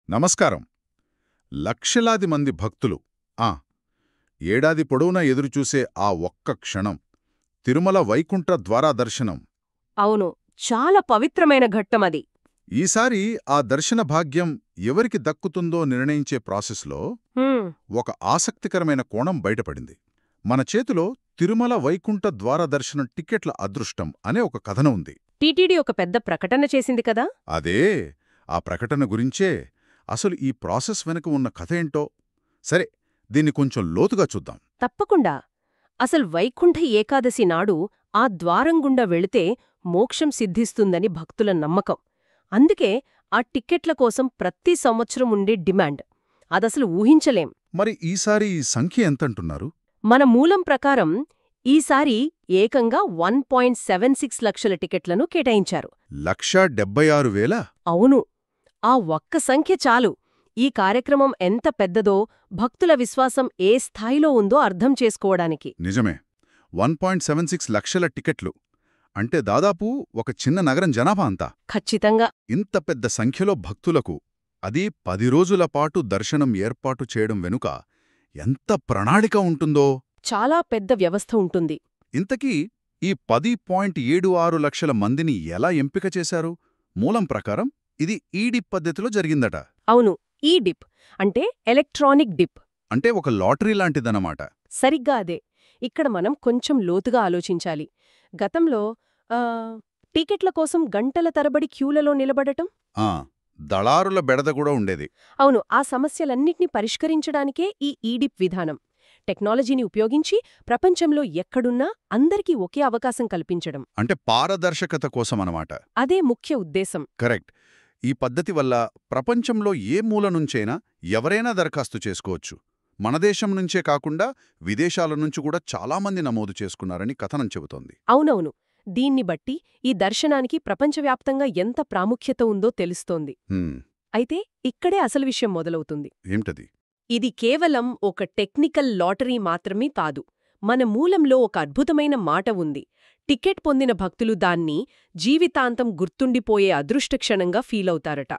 నమస్కారం. లక్షలాది మంది భక్తులు ఆ ఏడాది పొడవునా ఎదురుచూసే ఆ ఒక్క క్షణం తిరుమల వైకుంఠ ద్వార దర్శనం. అవును, చాలా పవిత్రమైన ఘట్టమది. ఈసారి ఆ దర్శన భాగ్యం ఎవరికి దక్కుతుందో నిర్ణయించే ప్రాసెస్లో ఒక ఆసక్తికరమైన కోణం బయటపడింది. మన చేతిలో తిరుమల వైకుంఠ ద్వార దర్శనం టిక్కెట్ల అదృష్టం అనే ఒక కథనం ఉంది. టీటీడీ ఒక పెద్ద ప్రకటన చేసింది కదా. అదే ఆ ప్రకటన గురించే. అసలు ఈ ప్రాసెస్ వెనుక ఉన్న కథ ఏంటో సరే, దీన్ని కొంచెం లోతుగా చూద్దాం. తప్పకుండా. అసలు వైకుంఠ ఏకాదశి నాడు ఆ ద్వారం గుండా వెళితే మోక్షం సిద్ధిస్తుందని భక్తుల నమ్మకం. అందుకే ఆ టిక్కెట్ల కోసం ప్రతి సంవత్సరం ఉండే డిమాండ్. అదసలు ఊహించలేం. మరి ఈసారి ఈ సంఖ్య ఎంతంటున్నారు? మన మూలం ప్రకారం ఈసారి ఏకంగా 1.76 లక్షల టికెట్లను కేటాయించారు. 1,76,000? అవును, ఆ ఒక్క సంఖ్య చాలు ఈ కార్యక్రమం ఎంత పెద్దదో, భక్తుల విశ్వాసం ఏ స్థాయిలో ఉందో అర్థం చేసుకోవడానికి. నిజమే. 1.76 లక్షల టికెట్లు అంటే దాదాపు ఒక చిన్న నగరం జనాభా అంతా. ఖచ్చితంగా. ఇంత పెద్ద సంఖ్యలో భక్తులకు, అది 10 రోజుల పాటు దర్శనం ఏర్పాటు చేయడం వెనుక ఎంత ప్రణాళిక ఉంటుందో. చాలా పెద్ద వ్యవస్థ ఉంటుంది. ఇంతకీ ఈ 10.76 లక్షల మందిని ఎలా ఎంపిక చేశారు? మూలం ప్రకారం ఇది ఈడిప్ పద్ధతిలో జరిగిందట. అవును, ఈ డిప్ అంటే ఎలక్ట్రానిక్ డిప్. అంటే ఒక లాటరీ లాంటిదన్నమాట. సరిగ్గా అదే. ఇక్కడ మనం కొంచెం లోతుగా ఆలోచించాలి. గతంలో టికెట్ల కోసం గంటల తరబడి క్యూలలో నిలబడటం. ఆ దళారుల బెడద కూడా ఉండేది. అవును, ఆ సమస్యలన్నింటినీ పరిష్కరించడానికే ఈ ఈడిప్ విధానం. టెక్నాలజీని ఉపయోగించి ప్రపంచంలో ఎక్కడున్నా అందరికీ ఒకే అవకాశం కల్పించడం. అంటే పారదర్శకత కోసమనమాట. అదే ముఖ్య ఉద్దేశం. కరెక్ట్. ఈ పద్ధతి వల్ల ప్రపంచంలో ఏ మూల నుంచైనా ఎవరైనా దరఖాస్తు చేసుకోవచ్చు. మన దేశం నుంచే కాకుండా విదేశాల నుంచి కూడా చాలామంది నమోదు చేసుకున్నారని కథనం చెబుతోంది. అవునవును. దీన్ని బట్టి ఈ దర్శనానికి ప్రపంచవ్యాప్తంగా ఎంత ప్రాముఖ్యత ఉందో తెలుస్తోంది. అయితే ఇక్కడే అసలు విషయం మొదలవుతుంది. ఏమిటది? ఇది కేవలం ఒక టెక్నికల్ లాటరీ మాత్రమే కాదు. మన మూలంలో ఒక అద్భుతమైన మాట ఉంది. టికెట్ పొందిన భక్తులు దాన్ని జీవితాంతం గుర్తుండిపోయే అదృష్టక్షణంగా ఫీలవుతారట.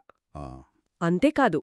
అంతేకాదు,